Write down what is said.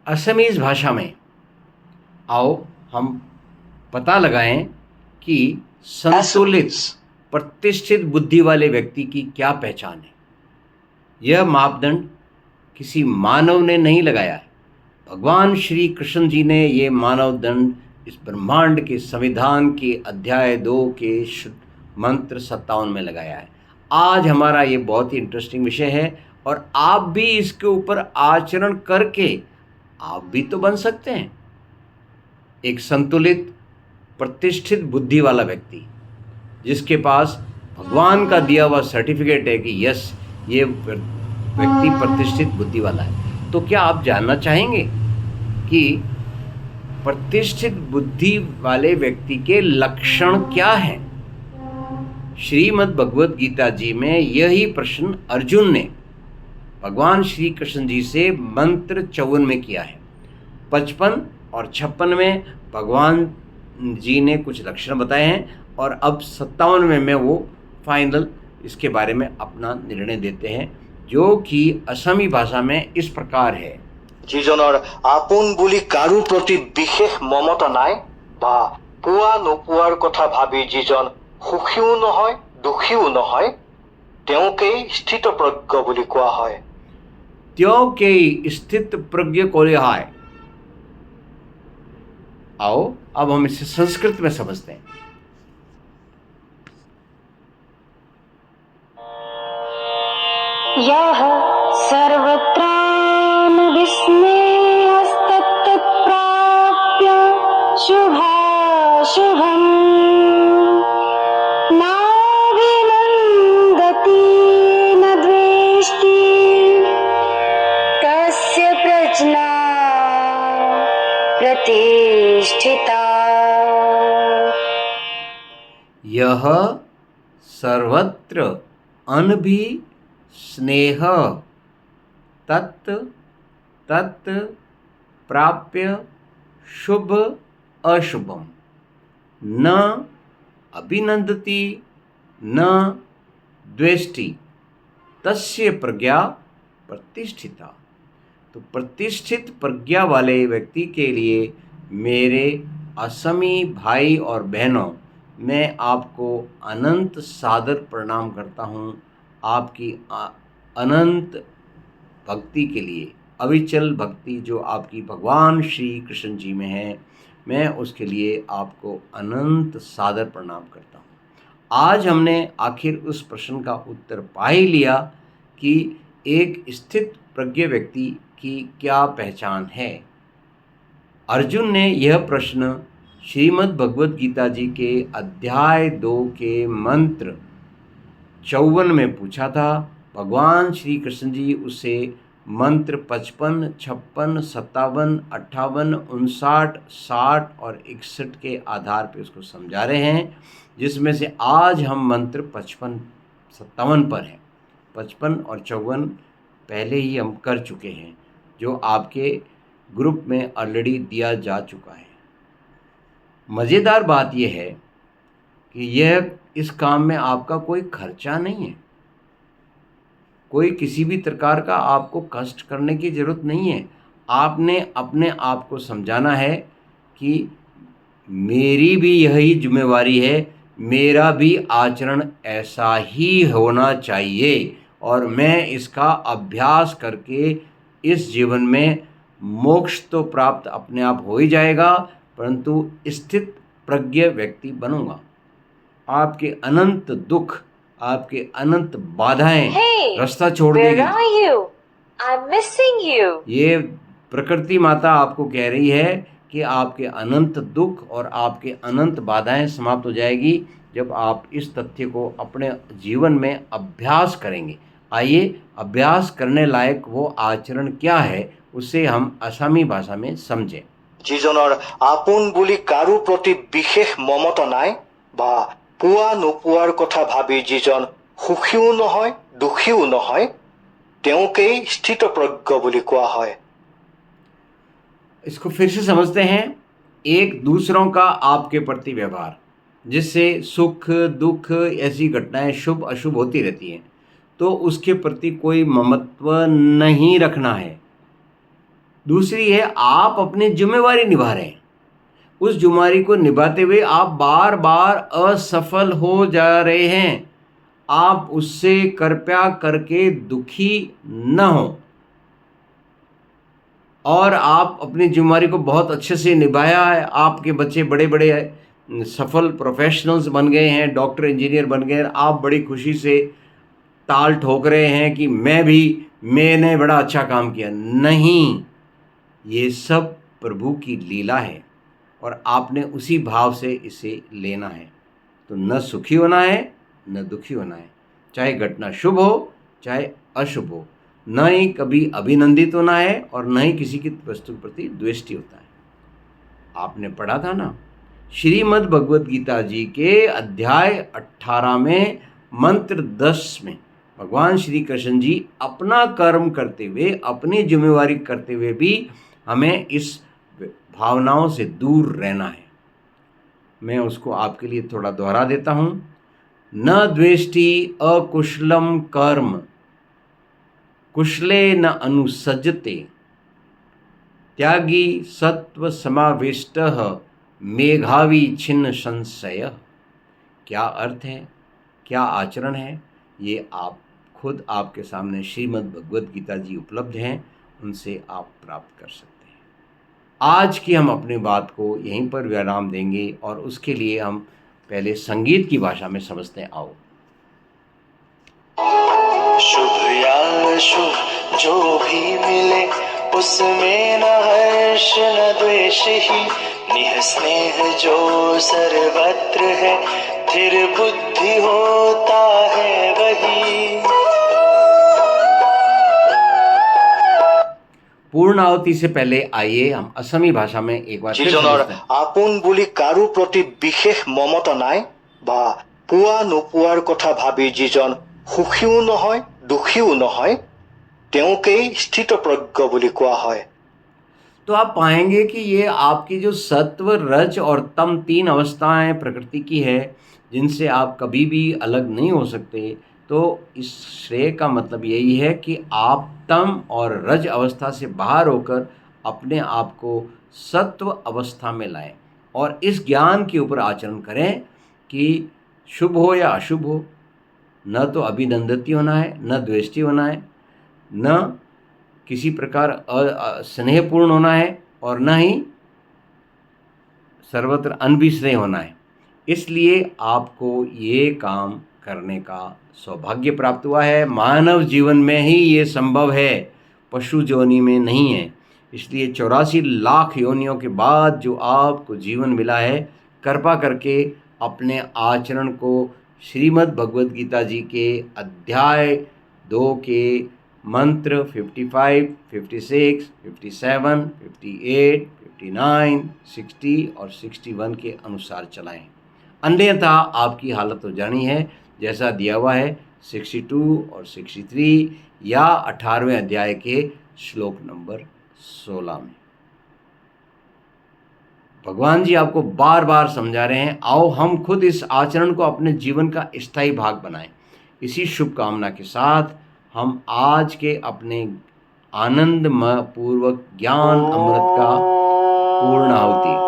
Assamese भाषा में आओ हम पता लगाएं कि संतुलित प्रतिष्ठित बुद्धि वाले व्यक्ति की क्या पहचान है। यह मापदंड किसी मानव ने नहीं लगाया है, भगवान श्री कृष्ण जी ने ये मानवदंड इस ब्रह्मांड के संविधान के अध्याय 2 के मंत्र 57 में लगाया है। आज हमारा ये बहुत ही इंटरेस्टिंग विषय है और आप भी इसके ऊपर आचरण करके आप भी तो बन सकते हैं एक संतुलित प्रतिष्ठित बुद्धि वाला व्यक्ति, जिसके पास भगवान का दिया हुआ सर्टिफिकेट है कि यस, ये व्यक्ति प्रतिष्ठित बुद्धि वाला है। तो क्या आप जानना चाहेंगे कि प्रतिष्ठित बुद्धि वाले व्यक्ति के लक्षण क्या हैं? श्रीमद् भगवद गीता जी में यही प्रश्न अर्जुन ने भगवान श्री कृष्ण जी से मंत्र 54 में किया है। 55 और 56 में भगवान जी ने कुछ लक्षण बताए हैं और अब 57 में वो फाइनल इसके बारे में अपना निर्णय देते हैं, जो कि असमी भाषा में इस प्रकार है। যিজনৰ আপোন বুলি কাৰো প্ৰতি বিশেষ মমতা নাই বা পোৱা নোপোৱাৰ কথা ভাবি যিজন সুখীও নহয় দুখীও নহয় তেওঁকেই স্থিতপ্ৰজ্ঞ বুলি কোৱা হয়। त्योंकि स्थित प्रज्ञ को रिहाय। आओ अब हम इसे संस्कृत में समझते हैं। यः सर्वत्रान्विस्मयस्तत्तत्प्राप्य शुभाशुभम् नाभिनन्दति न द्वेष्टि तस्य प्रज्ञा प्रतिष्ठिता। यह सर्वत्र अनभि स्नेह तत् तत् प्राप्य शुभ अशुभम न अभिनंदति न द्वेष्टि तस्य प्रज्ञा प्रतिष्ठिता। तो प्रतिष्ठित प्रज्ञा वाले व्यक्ति के लिए मेरे असमी भाई और बहनों, मैं आपको अनंत सादर प्रणाम करता हूँ। आपकी अनंत भक्ति के लिए, अविचल भक्ति जो आपकी भगवान श्री कृष्ण जी में है, मैं उसके लिए आपको अनंत सादर प्रणाम करता हूँ। आज हमने आखिर उस प्रश्न का उत्तर पा ही लिया कि एक स्थित प्रज्ञ व्यक्ति की क्या पहचान है। अर्जुन ने यह प्रश्न श्रीमद् भगवद गीता जी के अध्याय 2 के मंत्र 54 में पूछा था। भगवान श्री कृष्ण जी उसे मंत्र 55, 56, 57, 58, 59, 60 और 61 के आधार पर उसको समझा रहे हैं, जिसमें से आज हम मंत्र 55, 57 पर हैं। 55 और 54 पहले ही हम कर चुके हैं, जो आपके ग्रुप में ऑलरेडी दिया जा चुका है। मज़ेदार बात यह है कि यह इस काम में आपका कोई खर्चा नहीं है, कोई किसी भी प्रकार का आपको कष्ट करने की ज़रूरत नहीं है। आपने अपने आप को समझाना है कि मेरी भी यही जिम्मेवारी है, मेरा भी आचरण ऐसा ही होना चाहिए और मैं इसका अभ्यास करके इस जीवन में मोक्ष तो प्राप्त अपने आप हो ही जाएगा, परंतु स्थित प्रज्ञ व्यक्ति बनूंगा। आपके अनंत दुख, आपके अनंत बाधाएं रास्ता छोड़ देगी। ये प्रकृति माता आपको कह रही है कि आपके अनंत दुख और आपके अनंत बाधाएं समाप्त हो जाएगी जब आप इस तथ्य को अपने जीवन में अभ्यास करेंगे। आइए, अभ्यास करने लायक वो आचरण क्या है उसे हम असमी भाषा में समझें। যিজনৰ আপোন বুলি কাৰো প্ৰতি বিশেষ মমতা নাই বা পোৱা নোপোৱাৰ কথা ভাবি যিজন সুখীও নহয় দুখীও নহয় তেওঁকেই স্থিতপ্ৰজ্ঞ বুলি কোৱা হয়। इसको फिर से समझते हैं। एक दूसरों का आपके प्रति व्यवहार, जिससे सुख दुख ऐसी घटनाएं शुभ अशुभ होती रहती हैं, तो उसके प्रति कोई ममत्व नहीं रखना है। दूसरी है आप अपनी जिम्मेवारी निभा रहे हैं, उस जिम्मेवारी को निभाते हुए आप बार बार असफल हो जा रहे हैं। आप उससे कृपया करके दुखी न हो, और आप अपनी जिम्मेवारी को बहुत अच्छे से निभाया है। आपके बच्चे बड़े बड़े सफल प्रोफेशनल्स बन गए हैं, डॉक्टर इंजीनियर बन गए हैं। आप बड़ी खुशी से ताल ठोक रहे हैं कि मैंने बड़ा अच्छा काम किया। नहीं, ये सब प्रभु की लीला है और आपने उसी भाव से इसे लेना है। तो न सुखी होना है न दुखी होना है, चाहे घटना शुभ हो चाहे अशुभ हो। न ही कभी अभिनंदित होना है और न ही किसी की वस्तु के प्रति द्वेष्टि होता है। आपने पढ़ा था ना, श्रीमद् भगवद गीता जी के अध्याय 18 में मंत्र 10 में भगवान श्री कृष्ण जी अपना कर्म करते हुए, अपनी जिम्मेवारी करते हुए भी हमें इस भावनाओं से दूर रहना है। मैं उसको आपके लिए थोड़ा दोहरा देता हूँ। न द्वेष्टि अकुशलम कर्म, कुशले न अनुसजते, त्यागी सत्व समाविष्टः, मेघावी छिन्न संशय। क्या अर्थ है, क्या आचरण है, ये आप खुद आपके सामने श्रीमद् भगवद गीता जी उपलब्ध हैं, उनसे आप प्राप्त कर सकते हैं। आज की हम अपनी बात को यहीं पर विराम देंगे और उसके लिए हम पहले संगीत की भाषा में समझते हैं। आओ। शुभ या अशुभ जो भी मिले उसमें न हर्ष न द्वेष ही, निह स्नेह जो सर्वत्र है, स्थिर बुद्धि होता है वही। पूर्ण आहुति से पहले आइए हम असमी भाषा में एक बार फिर যিজনৰ समझते हैं। আপোন বুলি কাৰো প্ৰতি বিশেষ মমতা নাই বা পোৱা নোপোৱাৰ কথা ভাবি যিজন সুখীও নহয় দুখীও নহয়, তেওঁকেই স্থিতপ্ৰজ্ঞ বুলি কোৱা হয়। तो आप पाएंगे कि ये आपकी जो सत्व, रज और तम तीन अवस्थाएं प्रकृति की है, जिनसे आप कभी भी अलग नहीं हो सकते। तो इस श्रेय का मतलब यही है कि आप तम और रज अवस्था से बाहर होकर अपने आप को सत्व अवस्था में लाएं और इस ज्ञान के ऊपर आचरण करें कि शुभ हो या अशुभ हो, न तो अभिनंदित होना है, न द्वेष्टि होना है, न किसी प्रकार स्नेहपूर्ण होना है और न ही सर्वत्र अनभिस्नेह होना है। इसलिए आपको ये काम करने का सौभाग्य प्राप्त हुआ है। मानव जीवन में ही ये संभव है, पशु योनि में नहीं है। इसलिए 84 लाख योनियों के बाद जो आपको जीवन मिला है, कृपा करके अपने आचरण को श्रीमद् भगवद गीता जी के अध्याय 2 के मंत्र 55, 56, 57, 58, 59, 60 और 61 के अनुसार चलाएं। अन्यथा आपकी हालत हो जानी है जैसा दिया हुआ है 62 और 63 या 18वें अध्याय के श्लोक नंबर 16 में। भगवान जी आपको बार बार समझा रहे हैं, आओ हम खुद इस आचरण को अपने जीवन का स्थायी भाग बनाएं। इसी शुभकामना के साथ हम आज के अपने आनंदमय पूर्वक ज्ञान अमृत का पूर्ण आहुति